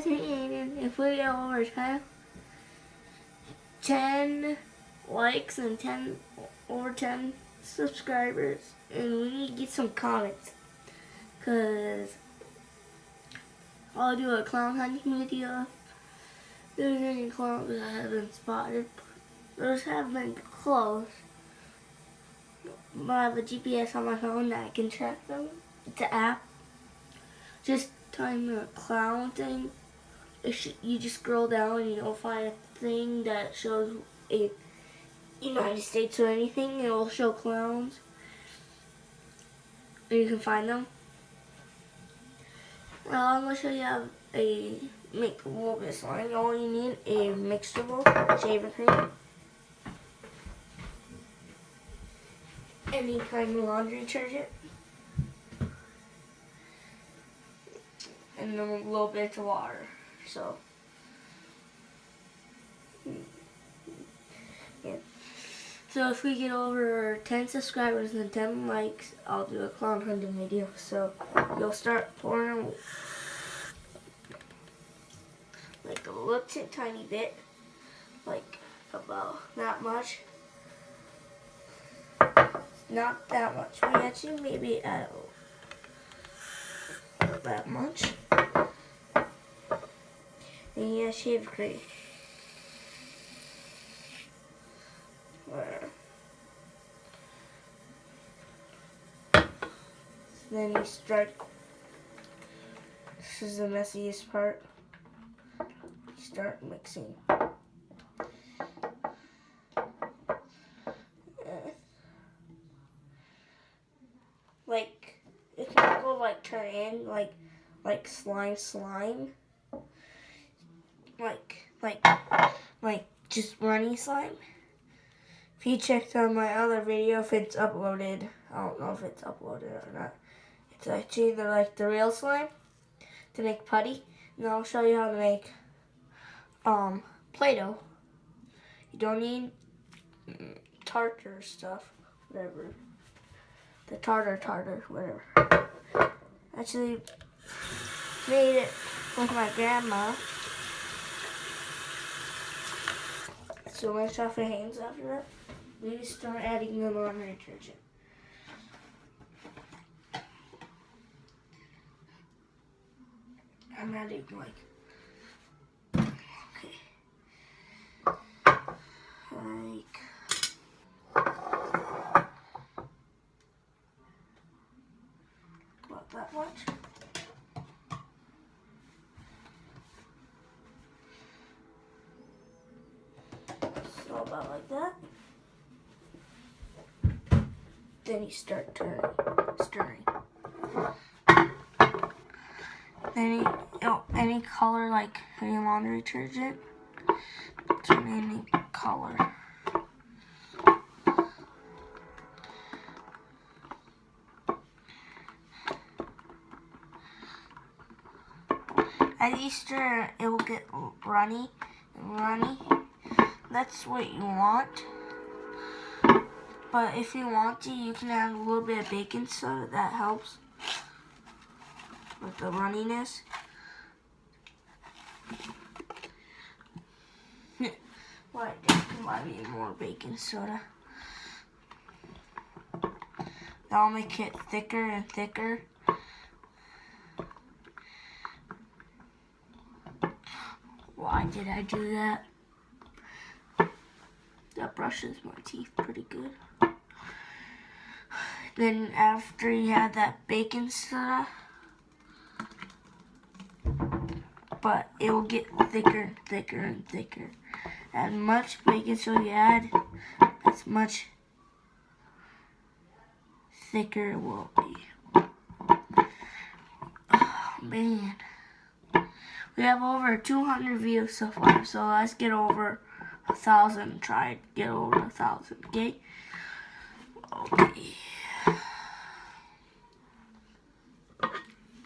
it's me, Aiden. If we get over 10 likes and 10 subscribers, and we need to get some comments, because I'll do a clown hunting video. If there's any clowns that I haven't spotted, those have been close. But I have a GPS on my phone that I can track them. It's an app. Just time the clown thing. You just scroll down and you'll find a thing that shows a United States or anything. It will show clowns. And you can find them. I'm going to show you how to make a little bit of slime. All you need is mixture bowl, shaving cream, any kind of laundry detergent, and then a little bit of water. So, yeah. So if we get over 10 subscribers and 10 likes, I'll do a clown hunting video. So you'll start pouring like a little tiny bit, like about that much. Not that much. We actually maybe add that much. And you shave cream. Then you start. This is the messiest part. You start mixing. Like it can go like turn in like slime. Like just runny slime. If you checked on my other video, if it's uploaded, I don't know if it's uploaded or not. It's actually like the real slime to make putty. And I'll show you how to make Play-Doh. You don't need tartar stuff, whatever. The tartar, whatever. Actually made it with my grandma. So rinse off your hands after that. Then you start adding the laundry detergent. I'm adding like about that much. So about like that. Then you start stirring. Then any color, like any laundry detergent, turn any color. As you stir, it will get runny. That's what you want. But if you want to, you can add a little bit of baking soda. That helps with the runniness. Well, there might be more baking soda. That'll make it thicker and thicker. Why did I do that? That brushes my teeth pretty good. Then after you add that baking soda, but it will get thicker and thicker and thicker. As much baking soda you add, as much thicker it will be. Oh man. We have over 200 views so far, so let's get over 1,000. Try to get over 1,000, okay? Okay.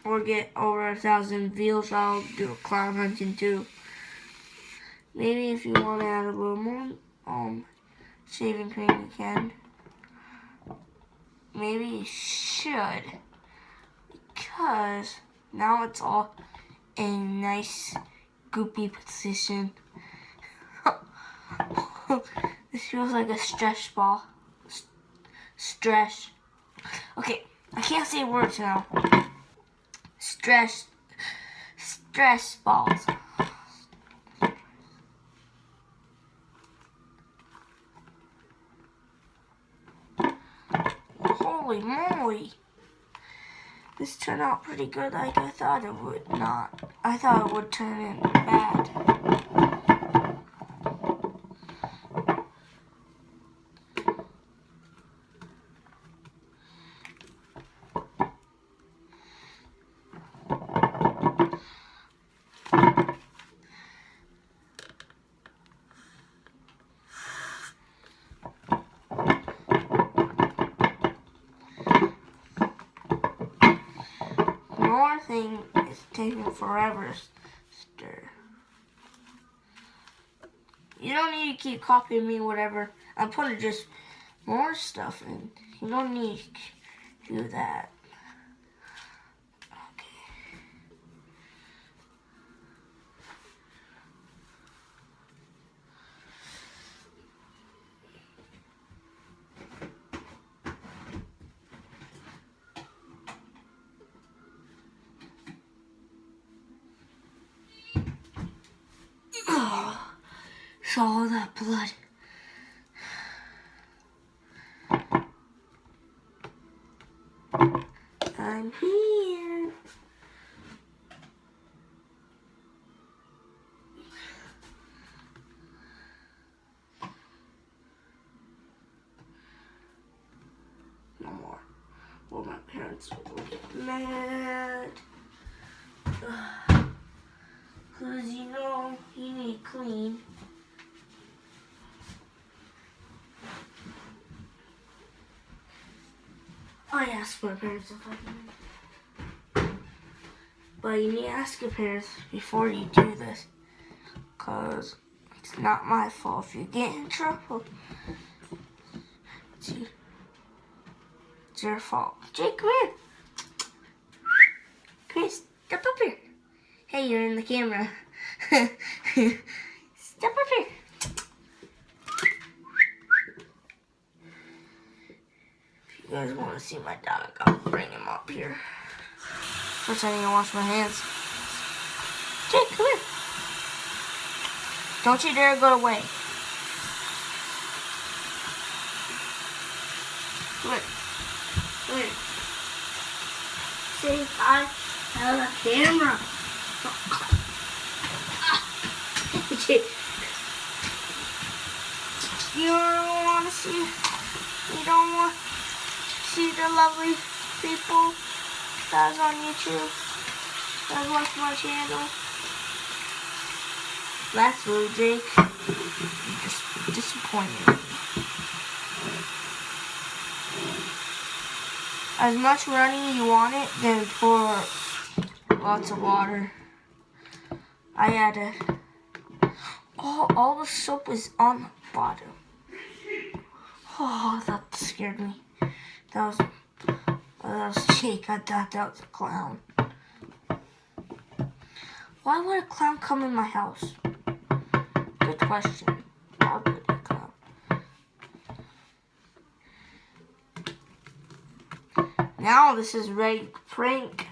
Or get over 1,000 views, I'll do a clown hunting too. Maybe if you want to add a little more shaving cream, you can. Maybe you should, because now it's all a nice goopy position. This feels like a stress ball. Stress. Okay, I can't say words now. Stress balls. Holy moly. This turned out pretty good like I thought it would not. I thought it would turn in bad. More thing is taking forever to stir. You don't need to keep copying me, whatever. I'm putting just more stuff in. You don't need to do that. Oh, saw all that blood. I'm here. No more. Well, my parents will get mad. Because, you know, you need to clean. I asked my parents if I can. But you need to ask your parents before you do this. Because it's not my fault if you get in trouble. It's your fault. Jake, come here. Come here, step up here. Hey, you're in the camera. Step up here. If you guys want to see my dog, I'll bring him up here. First, I need to wash my hands. Jake, come here. Don't you dare go away. Come here. Come here. Say hi to the camera. You don't want to see. You don't want to see the lovely people that's on YouTube that watch my channel. That's rude, Jake. You're just disappointed. As much running you want it, then pour lots of water. I added. All the soap is on the bottom. Oh, that scared me. That was Jake. I thought that was a clown. Why would a clown come in my house? Good question. Why would a clown? Now this is ready to prank.